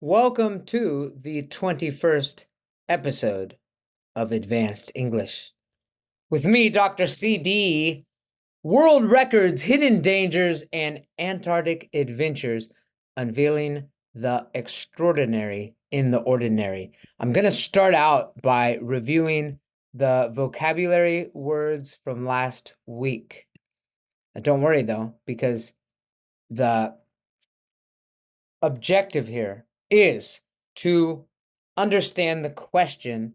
Welcome to the 21st episode of Advanced English. With me, Dr. CD, World Records, Hidden Dangers, and Antarctic Adventures, Unveiling the Extraordinary in the Ordinary. I'm going to start out by reviewing the vocabulary words from last week. Don't worry, though, because the objective here is to understand the question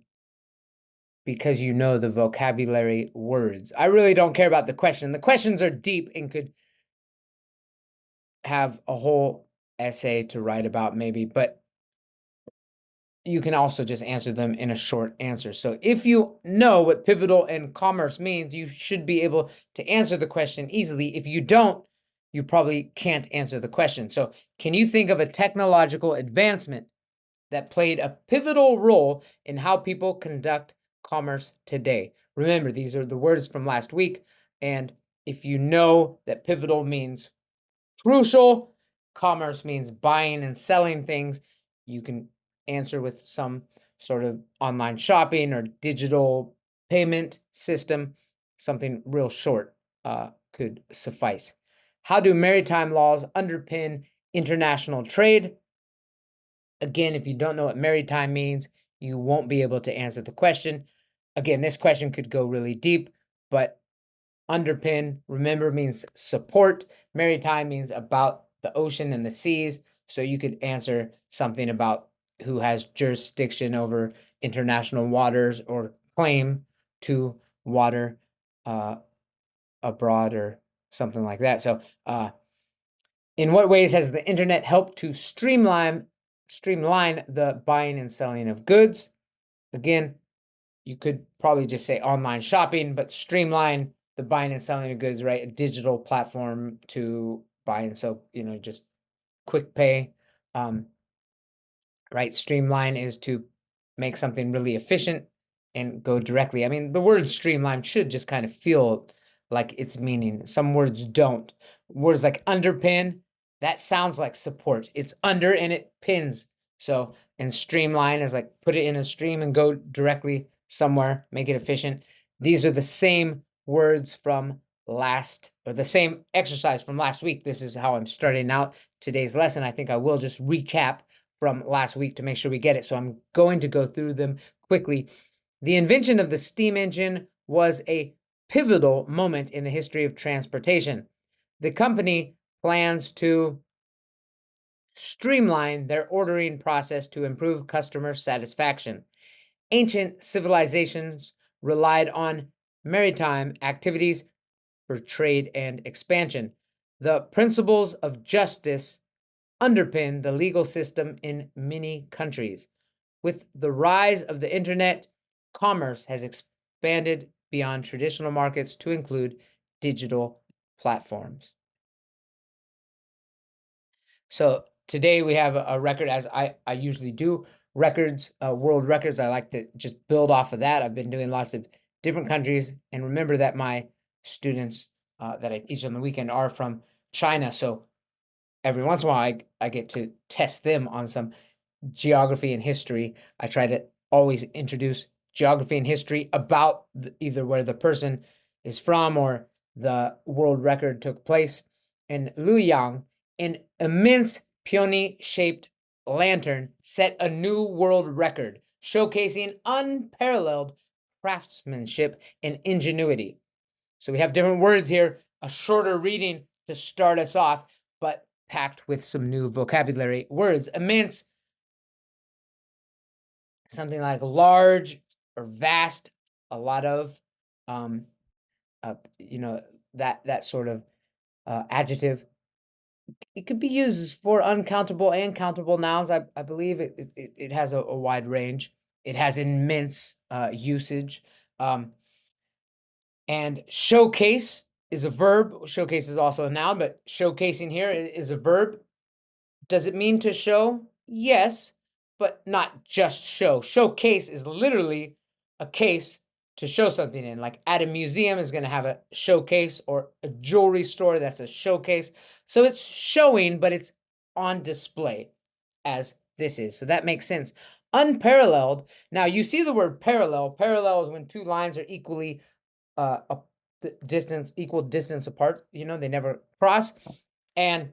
because you know the vocabulary words. I really don't care about the question. The questions are deep and could have a whole essay to write about maybe, but you can also just answer them in a short answer. So if you know what pivotal and commerce means, you should be able to answer the question easily. If you don't, you probably can't answer the question. So can you think of a technological advancement that played a pivotal role in how people conduct commerce today? Remember, these are the words from last week. And if you know that pivotal means crucial, commerce means buying and selling things, you can answer with some sort of online shopping or digital payment system. Something real short could suffice. How do maritime laws underpin international trade? Again, if you don't know what maritime means, you won't be able to answer the question. Again, this question could go really deep, but underpin, remember, means support. Maritime means about the ocean and the seas. So you could answer something about who has jurisdiction over international waters or claim to water abroad or something like that. So in what ways has the internet helped to streamline the buying and selling of goods? Again, you could probably just say online shopping, but streamline the buying and selling of goods, right? A digital platform to buy and sell, just quick pay. Right? Streamline is to make something really efficient and go directly. I mean, the word streamline should just kind of feel like its meaning. Some words don't. Words like underpin, that sounds like support. It's under and it pins. So, and streamline is like put it in a stream and go directly somewhere, make it efficient. These are the same words from the same exercise from last week. This is how I'm starting out today's lesson. I think I will just recap from last week to make sure we get it. So I'm going to go through them quickly. The invention of the steam engine was a pivotal moment in the history of transportation. The company plans to streamline their ordering process to improve customer satisfaction. Ancient civilizations relied on maritime activities for trade and expansion. The principles of justice underpin the legal system in many countries. With the rise of the internet, commerce has expanded beyond traditional markets to include digital platforms. So today we have a record, as I usually do, records, world records. I like to just build off of that. I've been doing lots of different countries. And remember that my students that I teach on the weekend are from China. So every once in a while, I get to test them on some geography and history. I try to always introduce geography and history about either where the person is from or the world record took place. And Luoyang, an immense peony-shaped lantern, set a new world record, showcasing unparalleled craftsmanship and ingenuity. So we have different words here, a shorter reading to start us off, but packed with some new vocabulary words. Immense, something like large or vast, a lot of, that sort of adjective. It could be used for uncountable and countable nouns. I believe it has a wide range. It has immense usage. And showcase is a verb. Showcase is also a noun, but showcasing here is a verb. Does it mean to show? Yes, but not just show. Showcase is literally a case to show something in. Like at a museum is going to have a showcase, or a jewelry store that's a showcase. So it's showing, but it's on display as this is. So that makes sense. Unparalleled. Now you see the word parallel. Parallel is when two lines are equally equal distance apart. You know, they never cross. And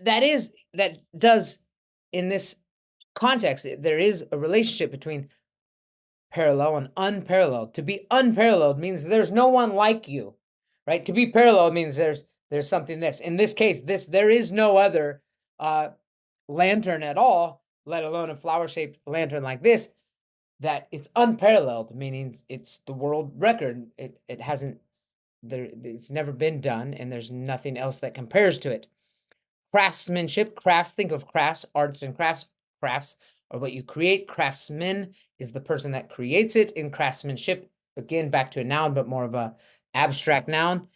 that does, in this context, there is a relationship between parallel and unparalleled. To be unparalleled means there's no one like you, right? To be parallel means there's something this. In this case, there is no other lantern at all, let alone a flower-shaped lantern like this, that it's unparalleled, meaning it's the world record. It hasn't it's never been done, and there's nothing else that compares to it. Craftsmanship, crafts, think of crafts, arts and crafts. Crafts are what you create. Craftsman is the person that creates it. In craftsmanship, again, back to a noun, but more of a abstract noun.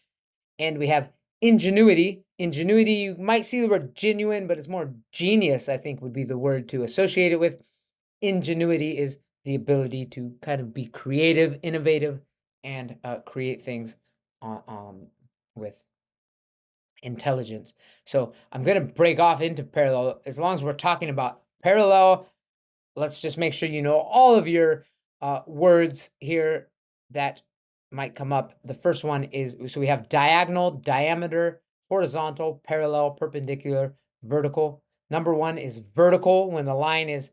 And we have ingenuity. Ingenuity, you might see the word genuine, but it's more genius, I think, would be the word to associate it with. Ingenuity is the ability to kind of be creative, innovative, and create things with intelligence. So I'm going to break off into parallel. As long as we're talking about parallel, let's just make sure you know all of your words here that might come up. The first one is, so we have diagonal, diameter, horizontal, parallel, perpendicular, vertical. Number one is vertical, when the line is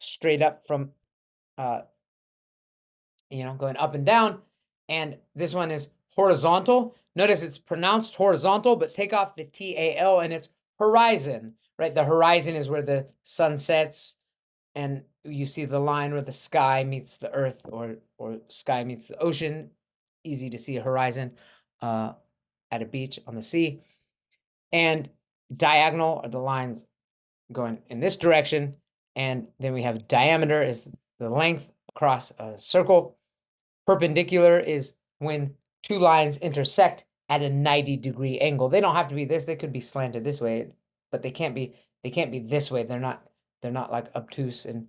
straight up from going up and down. And this one is horizontal. Notice it's pronounced horizontal, but take off the T-A-L and it's horizon, right? The horizon is where the sun sets, and you see the line where the sky meets the earth, or sky meets the ocean. Easy to see a horizon at a beach on the sea. And diagonal are the lines going in this direction. And then we have diameter is the length across a circle. Perpendicular is when two lines intersect at a 90-degree angle. They don't have to be this. They could be slanted this way, but they can't be this way. They're not like obtuse and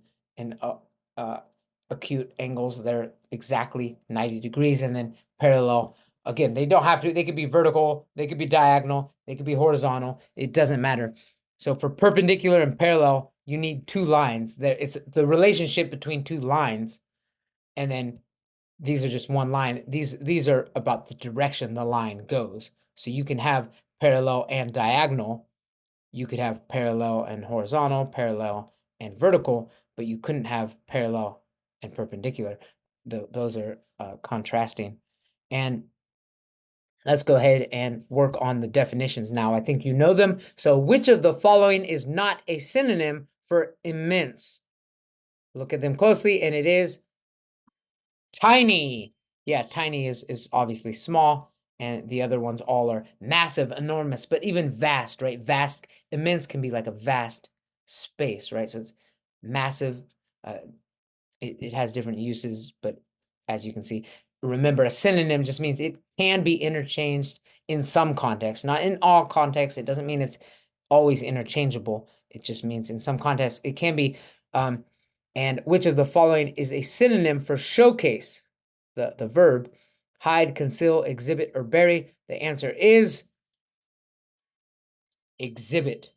acute angles. They're exactly 90 degrees. And then parallel, again, they don't have to. They could be vertical. They could be diagonal. They could be horizontal. It doesn't matter. So for perpendicular and parallel, you need two lines. It's the relationship between two lines, and then these are just one line. These are about the direction the line goes. So you can have parallel and diagonal. You could have parallel and horizontal, parallel and vertical, but you couldn't have parallel and perpendicular. Those are contrasting. And let's go ahead and work on the definitions now. I think you know them. So which of the following is not a synonym for immense? Look at them closely, and it is tiny. Yeah, tiny is obviously small, and the other ones all are massive, enormous, but even vast, right? Vast, immense can be like a vast space, right? So it's massive. It has different uses, but as you can see, remember, a synonym just means it can be interchanged in some contexts, not in all contexts. It doesn't mean it's always interchangeable. It just means in some contexts it can be. And which of the following is a synonym for showcase? The verb, hide, conceal, exhibit, or bury. The answer is exhibit.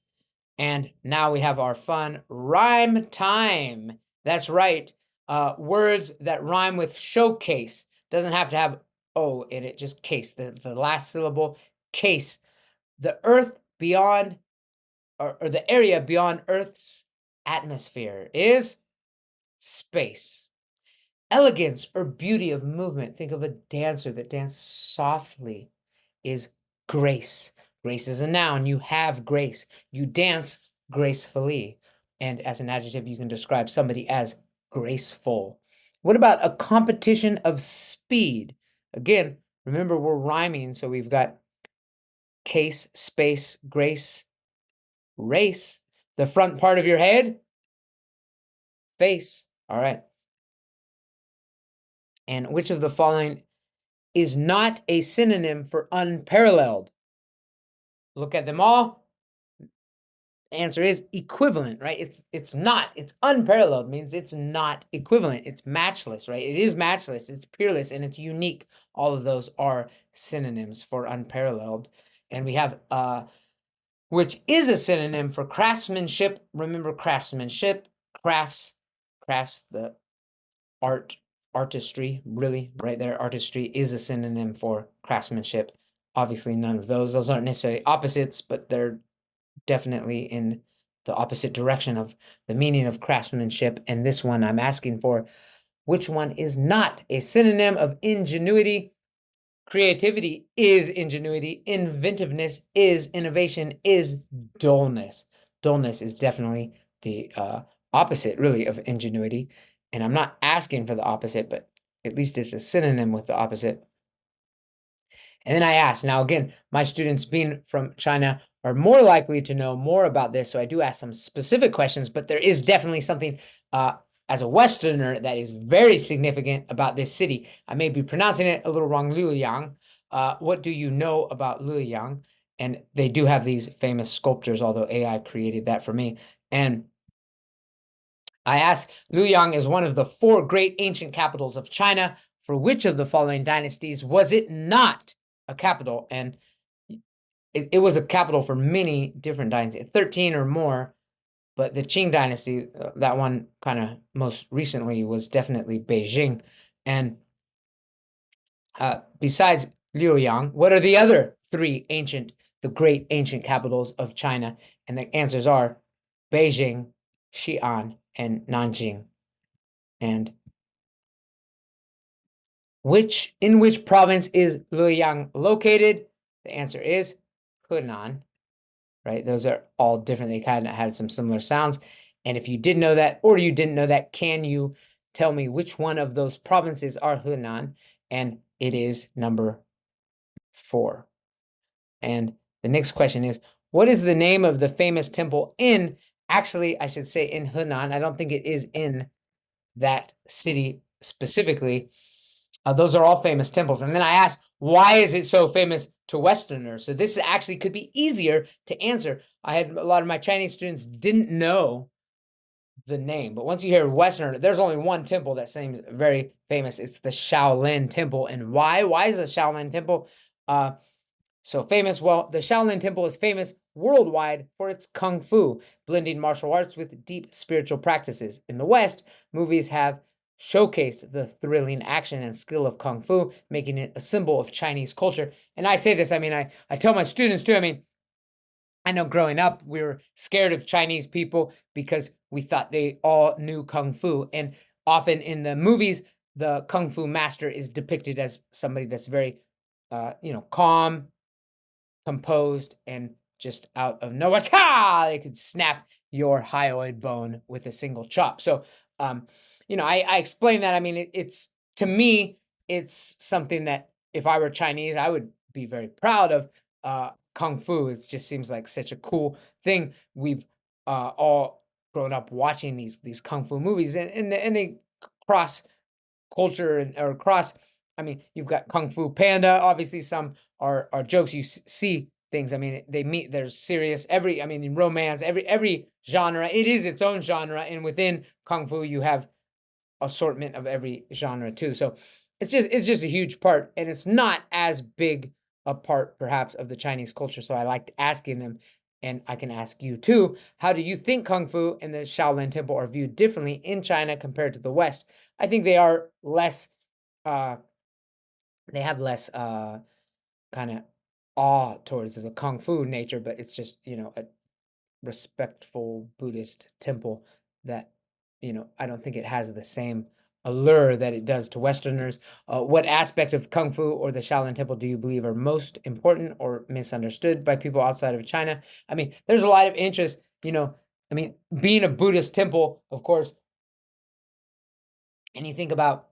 And now we have our fun rhyme time. That's right. Words that rhyme with showcase. Doesn't have to have O in it, just case. The last syllable, case. The earth beyond, or the area beyond Earth's atmosphere is space. Elegance or beauty of movement. Think of a dancer that dances softly is grace. Grace is a noun. You have grace. You dance gracefully. And as an adjective, you can describe somebody as graceful. What about a competition of speed? Again, remember we're rhyming, so we've got case, space, grace, race. The front part of your head, face. All right. And which of the following is not a synonym for unparalleled? Look at them all. The answer is equivalent, right? It's not. It's unparalleled means it's not equivalent. It's matchless, right? It is matchless. It's peerless, and it's unique. All of those are synonyms for unparalleled. And we have which is a synonym for craftsmanship. Remember craftsmanship, crafts, the artistry, really, right there. Artistry is a synonym for craftsmanship. Obviously, none of those. Those aren't necessarily opposites, but they're definitely in the opposite direction of the meaning of craftsmanship. And this one I'm asking for, which one is not a synonym of ingenuity? Creativity is ingenuity. Inventiveness is innovation, is dullness. Dullness is definitely the opposite, really, of ingenuity. And I'm not asking for the opposite, but at least it's a synonym with the opposite. And then I asked, now again, my students being from China are more likely to know more about this. So I do ask some specific questions, but there is definitely something as a Westerner that is very significant about this city. I may be pronouncing it a little wrong, Luoyang. What do you know about Luoyang? And they do have these famous sculptures, although AI created that for me. And I asked, Luoyang is one of the 4 great ancient capitals of China. For which of the following dynasties was it not a capital? And it was a capital for many different dynasties, 13 or more. But the Qing dynasty, that one kind of most recently, was definitely Beijing. And besides Luoyang, what are the other 3 the great ancient capitals of China? And the answers are Beijing, Xi'an, and Nanjing. And in which province is Luoyang located? The answer is Hunan, right? Those are all different. They kind of had some similar sounds. And if you did know that, or you didn't know that, can you tell me which one of those provinces are Hunan? And it is number 4. And the next question is, what is the name of the famous temple in, actually, I should say in Hunan. I don't think it is in that city specifically. Those are all famous temples. And then I asked, why is it so famous to Westerners? So this actually could be easier to answer. I had a lot of my Chinese students didn't know the name, but once you hear Westerner, there's only one temple that seems very famous. It's the Shaolin Temple. And why? Why is the Shaolin Temple so famous? Well, the Shaolin Temple is famous worldwide for its kung fu, blending martial arts with deep spiritual practices. In the West, movies have showcased the thrilling action and skill of kung fu, making it a symbol of Chinese culture. And I say this, I mean, I tell my students too, I mean, I know growing up, we were scared of Chinese people because we thought they all knew kung fu. And often in the movies, the kung fu master is depicted as somebody that's very, calm, composed, and just out of nowhere, they could snap your hyoid bone with a single chop. So, I explain that. I mean, it's to me, it's something that if I were Chinese, I would be very proud of. Kung fu, it just seems like such a cool thing. We've all grown up watching these kung fu movies, and they cross culture and or cross. I mean, you've got Kung Fu Panda. Obviously, some are jokes. You see things. I mean, they meet. There's serious. In romance. Every genre. It is its own genre, and within Kung Fu, you have assortment of every genre too. So it's just a huge part, and it's not as big a part perhaps of the Chinese culture. So I liked asking them, and I can ask you too. How do you think Kung Fu and the Shaolin Temple are viewed differently in China compared to the West? I think they are less. They have less kind of awe towards the Kung Fu nature, but it's just a respectful Buddhist temple that, I don't think it has the same allure that it does to Westerners. What aspect of Kung Fu or the Shaolin Temple do you believe are most important or misunderstood by people outside of China? I mean, there's a lot of interest, being a Buddhist temple, of course, and you think about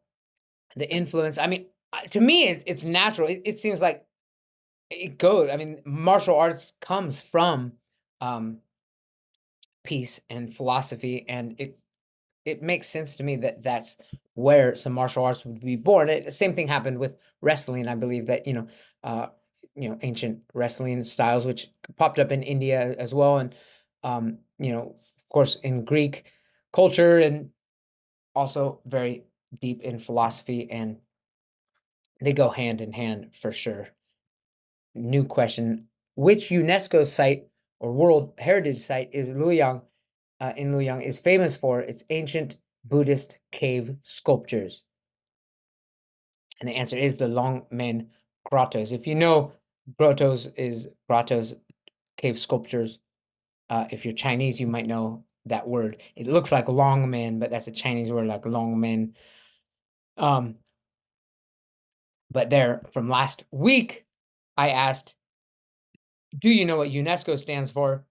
the influence. I mean, to me, it's natural. It seems like it goes. I mean, martial arts comes from um, peace and philosophy, and it makes sense to me that that's where some martial arts would be born. The same thing happened with wrestling. I believe that ancient wrestling styles, which popped up in India as well, and of course in Greek culture, and also very deep in philosophy, and they go hand in hand for sure. New question: which UNESCO site or World Heritage Site is Luoyang, in Luoyang, is famous for its ancient Buddhist cave sculptures. And the answer is the Longmen grottos. If you know, grottos, cave sculptures. If you're Chinese, you might know that word. It looks like Longmen, but that's a Chinese word, like Longmen. But there, from last week, I asked, do you know what UNESCO stands for?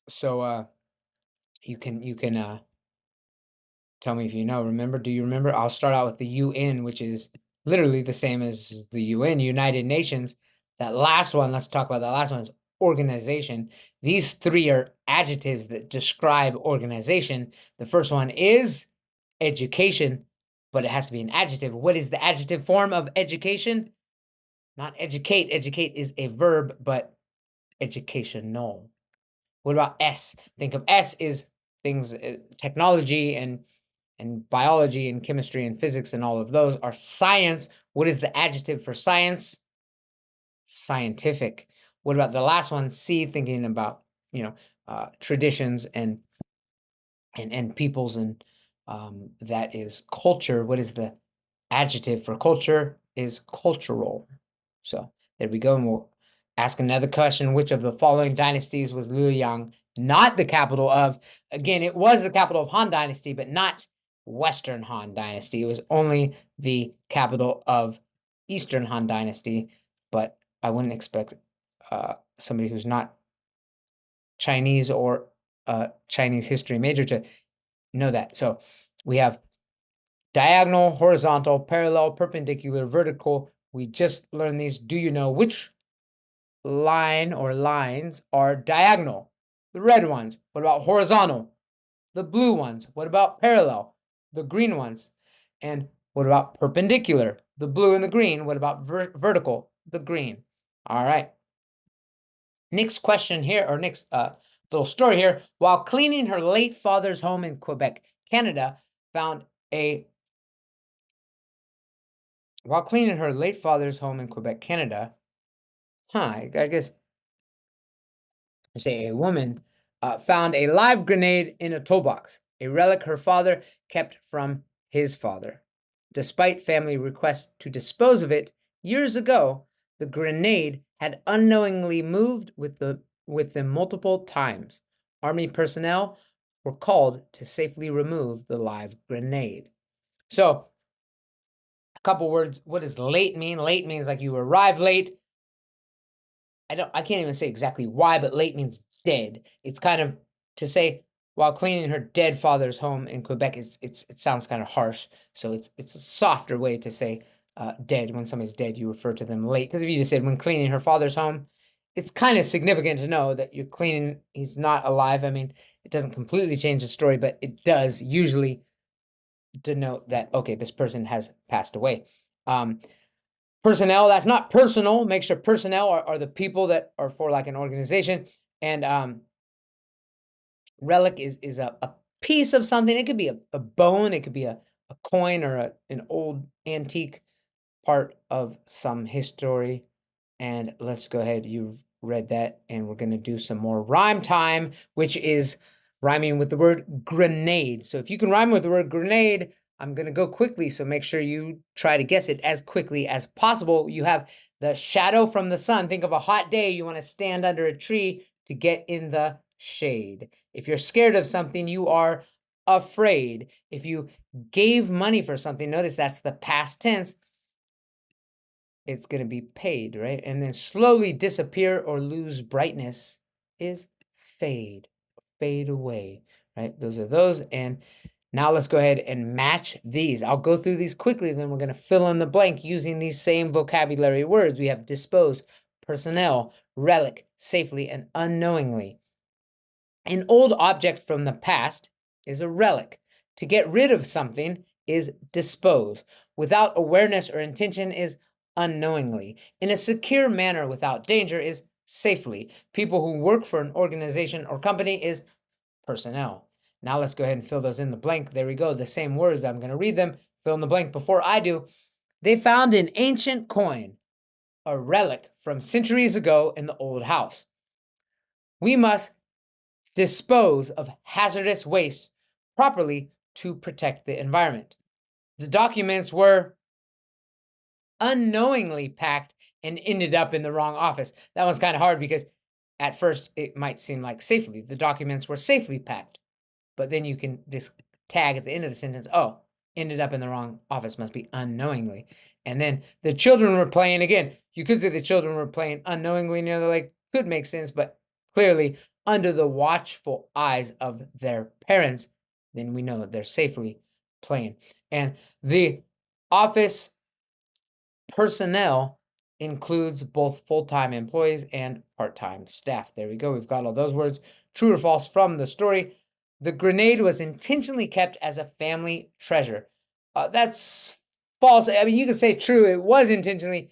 So you can tell me if you know. Remember? Do you remember? I'll start out with the UN, which is literally the same as the UN, United Nations. That last one, let's talk about that last one, is organization. These three are adjectives that describe organization. The first one is education, but it has to be an adjective. What is the adjective form of education? Not educate. Educate is a verb, but educational. What about S? Think of S is things, technology and biology and chemistry and physics and all of those are science. What is the adjective for science? Scientific. What about the last one? C, thinking about, traditions and peoples, and that is culture. What is the adjective for culture? Is cultural. So there we go. And we'll ask another question. Which of the following dynasties was Luoyang not the capital of? Again, it was the capital of Han Dynasty, but not Western Han Dynasty. It was only the capital of Eastern Han Dynasty. But I wouldn't expect somebody who's not Chinese or Chinese history major to know that. So we have diagonal, horizontal, parallel, perpendicular, vertical. We just learned these. Do you know which line or lines are diagonal? The red ones. What about horizontal? The blue ones. What about parallel? The green ones. And what about perpendicular? The blue and the green. What about vertical? The green. All right. Next question here, or next little story here. While cleaning her late father's home in Quebec, Canada, while cleaning her late father's home in Quebec, Canada, I guess I say a woman found a live grenade in a toolbox, a relic her father kept from his father. Despite family requests to dispose of it years ago, the grenade had unknowingly moved with them multiple times. Army personnel were called to safely remove the live grenade. So, a couple words. What does late mean? Late means like you arrive late. I can't even say exactly why, but late means dead. It's kind of to say while cleaning her dead father's home in Quebec, it sounds kind of harsh. So it's a softer way to say dead. When somebody's dead, you refer to them late. Because if you just said when cleaning her father's home, it's kind of significant to know that you're cleaning, he's not alive. I mean, it doesn't completely change the story, but it does usually denote that, okay, this person has passed away. Personnel, that's not personal. Make sure personnel are the people that are for like an organization. And relic is a piece of something. It could be a bone, it could be a coin, or an old antique part of some history. And let's go ahead. You've read that, and we're going to do some more rhyme time, which is rhyming with the word grenade. So if you can rhyme with the word grenade, I'm going to go quickly, so make sure you try to guess it as quickly as possible. You have the shadow from the sun. Think of a hot day. You want to stand under a tree to get in the shade. If you're scared of something, you are afraid. If you gave money for something, notice that's the past tense. It's going to be paid, right? And then slowly disappear or lose brightness is fade away, right? Those are those. And now let's go ahead and match these. I'll go through these quickly, then we're going to fill in the blank using these same vocabulary words. We have dispose, personnel, relic, safely, and unknowingly. An old object from the past is a relic. To get rid of something is dispose. Without awareness or intention is unknowingly. In a secure manner without danger is safely. People who work for an organization or company is personnel. Now let's go ahead and fill those in the blank. There we go. The same words. I'm going to read them. Fill in the blank before I do. They found an ancient coin. a relic from centuries ago in the old house. We must dispose of hazardous waste properly to protect the environment. The documents were unknowingly packed and ended up in the wrong office. That one's kind of hard because at first it might seem like safely. The documents were safely packed, but then you can just tag at the end of the sentence, oh, ended up in the wrong office, must be unknowingly. And then the children were playing again. You could say the children were playing unknowingly near the lake. Could make sense, but clearly under the watchful eyes of their parents, then we know that they're safely playing. And the office personnel includes both full-time employees and part-time staff. There we go. We've got all those words. True or false from the story. The grenade was intentionally kept as a family treasure. That's false. I mean, you could say true. It was intentionally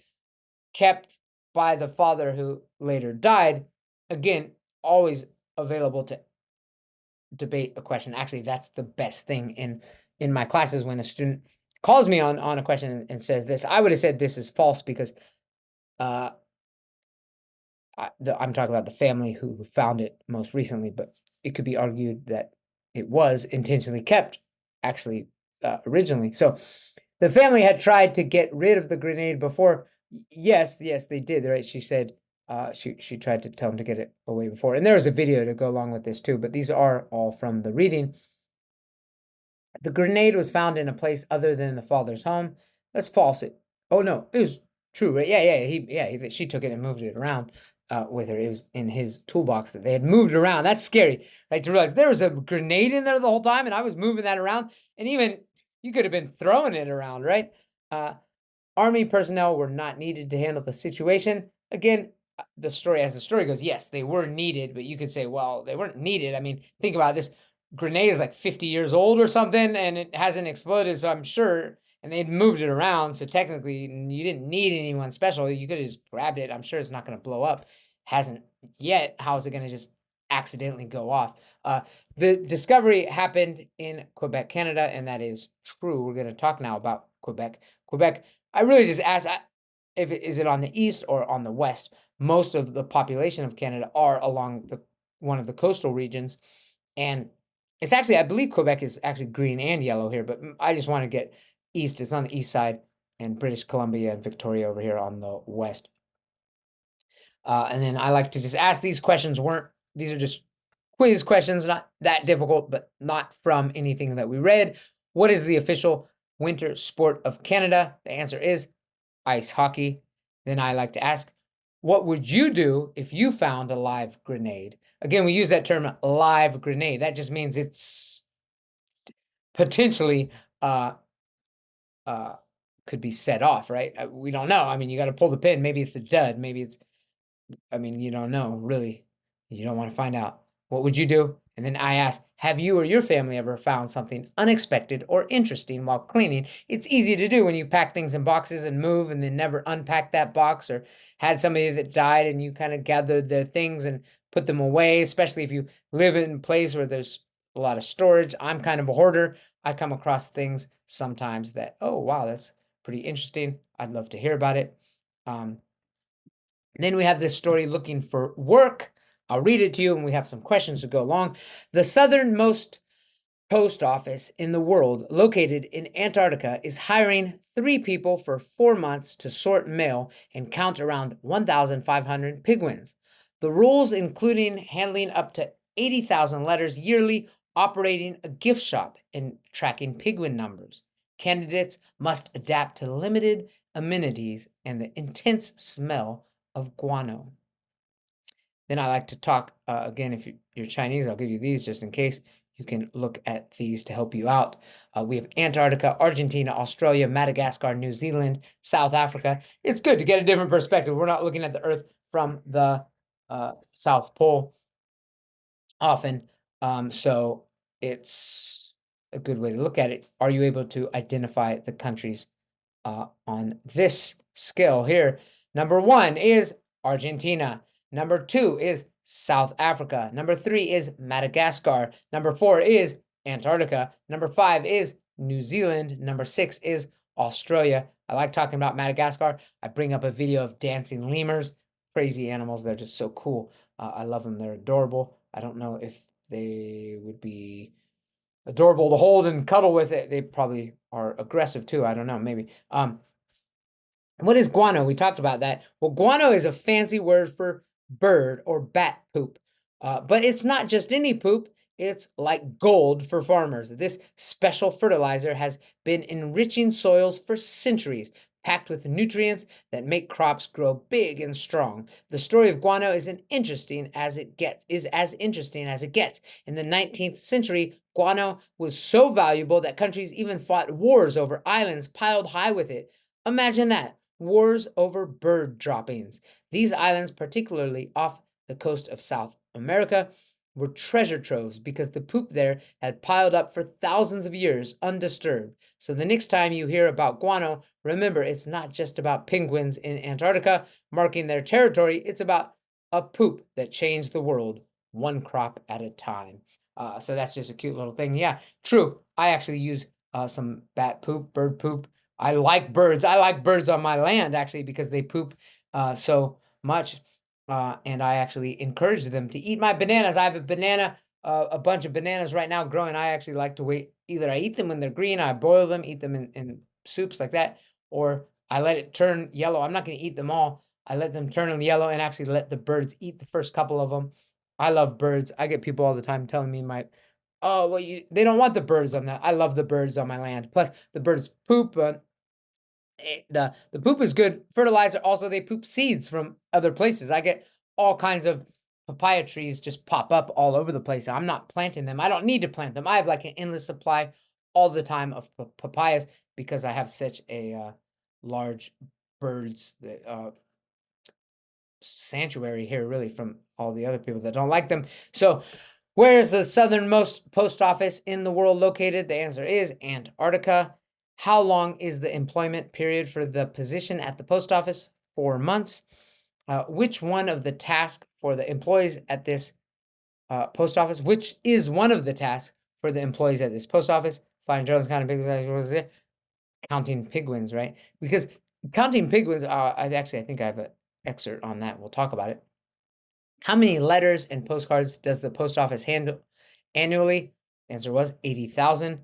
kept by the father who later died. Again, always available to debate a question. Actually, that's the best thing in my classes when a student calls me on a question and says this. I would have said this is false because I'm talking about the family who found it most recently, but it could be argued that it was intentionally kept, actually, originally. So the family had tried to get rid of the grenade before. Yes, they did, right? She said she tried to tell them to get it away before. And there was a video to go along with this too, but these are all from the reading. The grenade was found in a place other than the father's home. That's false. Oh no, it was true, right? She took it and moved it around with her. It was in his toolbox that they had moved around. That's scary, right? To realize there was a grenade in there the whole time, and I was moving that around, and even you could have been throwing it around, right? Army personnel were not needed to handle the situation. Again, as the story goes, yes, they were needed, but you could say, well, they weren't needed. I mean, think about this. Grenade is like 50 years old or something, and it hasn't exploded, so I'm sure, and they'd moved it around, so technically you didn't need anyone special. You could have just grabbed it. I'm sure it's not going to blow up. Hasn't yet. How is it going to just accidentally go off? The discovery happened in Quebec, Canada, and that is true. We're going to talk now about Quebec. I really just asked is it on the east or on the west? Most of the population of Canada are along one of the coastal regions, and it's actually, I believe Quebec is actually green and yellow here, but I just want to get east. It's on the east side, and British Columbia and Victoria over here on the west. And then I like to just ask these questions. These are just quiz questions, not that difficult, but not from anything that we read. What is the official winter sport of Canada? The answer is ice hockey. Then I like to ask, what would you do if you found a live grenade? Again, we use that term live grenade. That just means it's potentially could be set off, right? We don't know. I mean, you got to pull the pin. Maybe it's a dud. Maybe it's, I mean, you don't know, really. You don't want to find out. What would you do? And then I ask, have you or your family ever found something unexpected or interesting while cleaning? It's easy to do when you pack things in boxes and move and then never unpack that box, or had somebody that died and you kind of gathered their things and put them away, especially if you live in a place where there's a lot of storage. I'm kind of a hoarder. I come across things sometimes that, oh, wow, that's pretty interesting. I'd love to hear about it. Then we have this story looking for work. I'll read it to you, and we have some questions to go along. The southernmost post office in the world, located in Antarctica, is hiring 3 people for 4 months to sort mail and count around 1,500 penguins. The rules including handling up to 80,000 letters yearly, operating a gift shop, and tracking penguin numbers. Candidates must adapt to limited amenities and the intense smell of guano. Then I like to talk, again, if you're Chinese, I'll give you these just in case. You can look at these to help you out. We have Antarctica, Argentina, Australia, Madagascar, New Zealand, South Africa. It's good to get a different perspective. We're not looking at the Earth from the South Pole often, so it's a good way to look at it. Are you able to identify the countries on this scale here? Number 1 is Argentina. Number 2 is South Africa. Number 3 is Madagascar. Number 4 is Antarctica. Number 5 is New Zealand. Number 6 is Australia. I like talking about Madagascar. I bring up a video of dancing lemurs, crazy animals. They're just so cool. I love them. They're adorable. I don't know if they would be adorable to hold and cuddle with. It. They probably are aggressive too. I don't know, maybe. What is guano? We talked about that. Well, guano is a fancy word for bird or bat poop. But it's not just any poop. It's like gold for farmers. This special fertilizer has been enriching soils for centuries, packed with nutrients that make crops grow big and strong. The story of guano is as interesting as it gets. In the 19th century, guano was so valuable that countries even fought wars over islands piled high with it. Imagine that. Wars over bird droppings. These islands, particularly off the coast of South America, were treasure troves because the poop there had piled up for thousands of years undisturbed. So the next time you hear about guano, remember it's not just about penguins in Antarctica marking their territory, it's about a poop that changed the world one crop at a time. So that's just a cute little thing. Yeah, true. I actually use some bat poop, bird poop. I like birds. I like birds on my land actually because they poop so much. And I actually encourage them to eat my bananas. I have a bunch of bananas right now growing. I actually like to wait. Either I eat them when they're green, I boil them, eat them in soups like that, or I let it turn yellow. I'm not going to eat them all. I let them turn yellow and actually let the birds eat the first couple of them. I love birds. I get people all the time telling me oh, well, they don't want the birds on that. I love the birds on my land. Plus, the birds poop. The poop is good fertilizer. Also, they poop seeds from other places. I get all kinds of papaya trees just pop up all over the place. I'm not planting them. I don't need to plant them. I have like an endless supply all the time of papayas because I have such a large birds sanctuary here, really, from all the other people that don't like them. So, where is the southernmost post office in the world located? The answer is Antarctica. How long is the employment period for the position at the post office? 4 months. Which one of the tasks for the employees at this post office? Which is one of the tasks for the employees at this post office? Flying drones, counting penguins, counting penguins, right? Because counting penguins, I think I have an excerpt on that. We'll talk about it. How many letters and postcards does the post office handle annually? The answer was 80,000.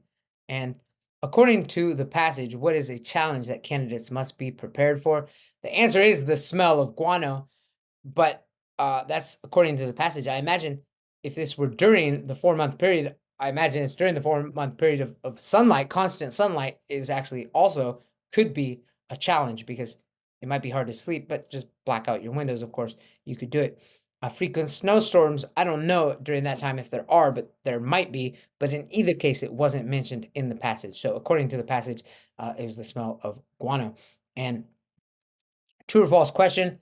And according to the passage, what is a challenge that candidates must be prepared for? The answer is the smell of guano. But that's according to the passage. I imagine if this were during the 4-month period, I imagine it's during the 4-month period of sunlight. Constant sunlight is actually also could be a challenge because it might be hard to sleep, but just black out your windows, of course, you could do it. Frequent snowstorms, I don't know during that time if there are, but there might be. But in either case, it wasn't mentioned in the passage. So according to the passage, it was the smell of guano. And true or false question,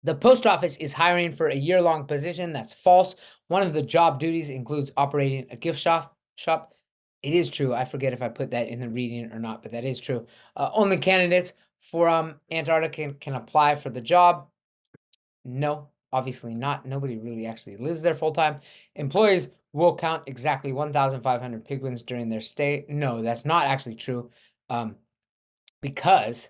the post office is hiring for a year-long position. That's false. One of the job duties includes operating a gift shop. It is true. I forget if I put that in the reading or not, but that is true. Only candidates from Antarctica can apply for the job. No, obviously not. Nobody really actually lives there full time. Employees will count exactly 1,500 penguins during their stay. No, that's not actually true, because,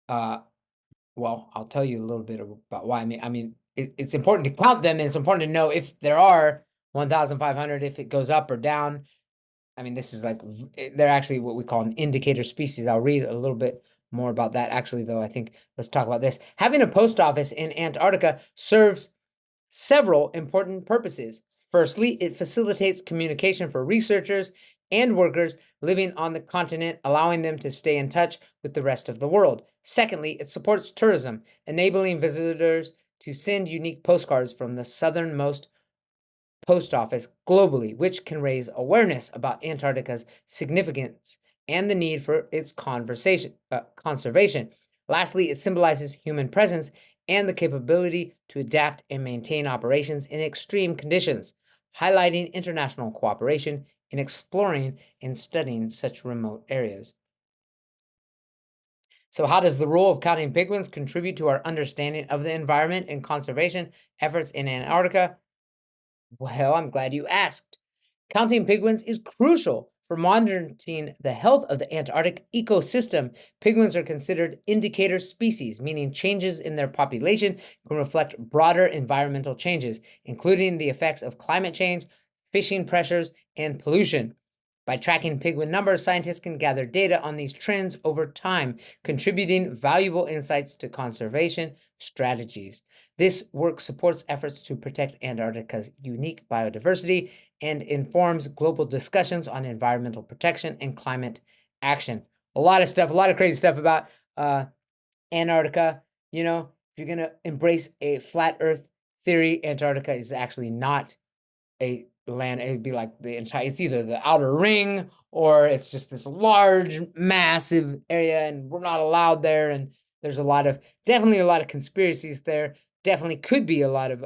well, I'll tell you a little bit about why. It's important to count them, and it's important to know if there are 1,500, if it goes up or down. This is like they're actually what we call an indicator species. I'll read a little bit more about that actually, though. I think let's talk about this. Having a post office in Antarctica serves several important purposes. Firstly, it facilitates communication for researchers and workers living on the continent, allowing them to stay in touch with the rest of the world. Secondly, it supports tourism, enabling visitors to send unique postcards from the southernmost post office globally, which can raise awareness about Antarctica's significance and the need for its conservation. Lastly, it symbolizes human presence and the capability to adapt and maintain operations in extreme conditions, highlighting international cooperation in exploring and studying such remote areas. So how does the role of counting penguins contribute to our understanding of the environment and conservation efforts in Antarctica? Well, I'm glad you asked. Counting penguins is crucial for monitoring the health of the Antarctic ecosystem. Penguins are considered indicator species, meaning changes in their population can reflect broader environmental changes, including the effects of climate change, fishing pressures, and pollution. By tracking penguin numbers, scientists can gather data on these trends over time, contributing valuable insights to conservation strategies. This work supports efforts to protect Antarctica's unique biodiversity and informs global discussions on environmental protection and climate action. A lot of stuff, a lot of crazy stuff about uh, Antarctica. You know, if you're going to embrace a flat Earth theory, Antarctica is actually not a land. It'd be like the entire, it's either the outer ring or it's just this large, massive area, and we're not allowed there. And there's definitely a lot of conspiracies there. Definitely could be a lot of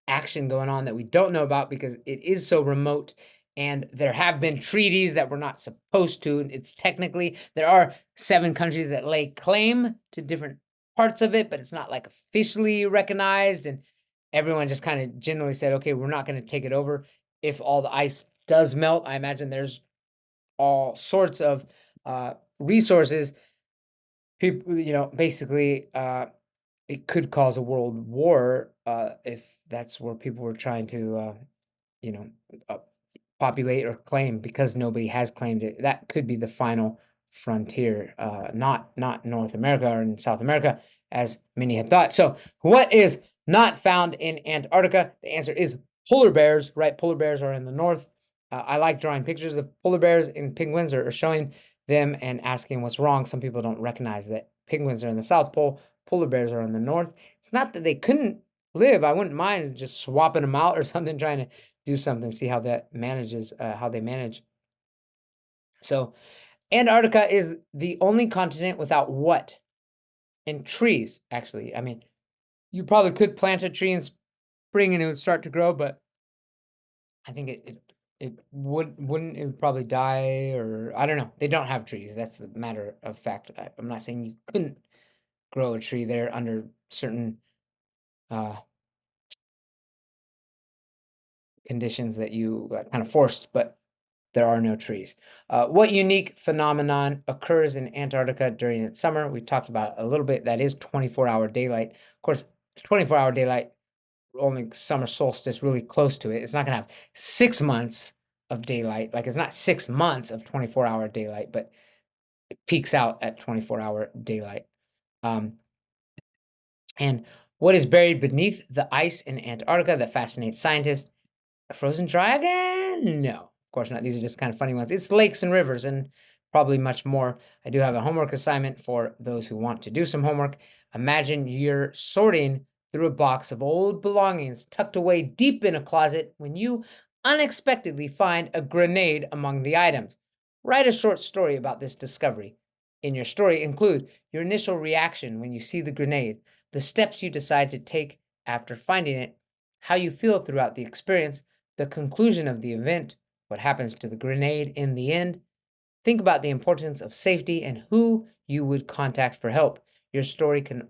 action going on that we don't know about because it is so remote, and there have been treaties that we're not supposed to. It's technically, there are 7 countries that lay claim to different parts of it, but it's not like officially recognized, and everyone just kind of generally said, okay, we're not going to take it over. If all the ice does melt, I imagine there's all sorts of resources. People, basically, it could cause a world war if that's where people were trying to, you know, uh, populate or claim, because nobody has claimed it. That could be the final frontier, not North America or in South America, as many had thought. So, what is not found in Antarctica? The answer is polar bears. Right, polar bears are in the north. I like drawing pictures of polar bears and penguins, or showing them and asking what's wrong. Some people don't recognize that penguins are in the South Pole, polar bears are in the north. It's not that they couldn't live. I wouldn't mind just swapping them out or something, trying to do something, see how that manages, how they manage. So, Antarctica is the only continent without what? And trees, actually. I mean, you probably could plant a tree in spring and it would start to grow, but I think it would probably die, or I don't know. They don't have trees. That's the matter of fact. I'm not saying you couldn't grow a tree there under certain uh, conditions that you kind of forced, but there are no trees. What unique phenomenon occurs in Antarctica during its summer? We talked about it a little bit. That is 24-hour daylight. Of course, 24-hour daylight, only summer solstice really close to it. It's not going to have 6 months of daylight. Like, it's not 6 months of 24-hour daylight, but it peaks out at 24-hour daylight. Um, and what is buried beneath the ice in Antarctica that fascinates scientists? A frozen dragon? No, of course not. These are just kind of funny ones. It's lakes and rivers and probably much more. I do have a homework assignment for those who want to do some homework. Imagine you're sorting through a box of old belongings tucked away deep in a closet when you unexpectedly find a grenade among the items. Write a short story about this discovery. In your story, include your initial reaction when you see the grenade, the steps you decide to take after finding it, how you feel throughout the experience, the conclusion of the event, what happens to the grenade in the end. Think about the importance of safety and who you would contact for help. Your story can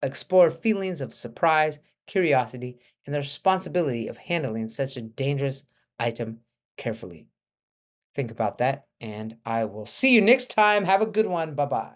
explore feelings of surprise, curiosity, and the responsibility of handling such a dangerous item carefully. Think about that, and I will see you next time. Have a good one. Bye bye.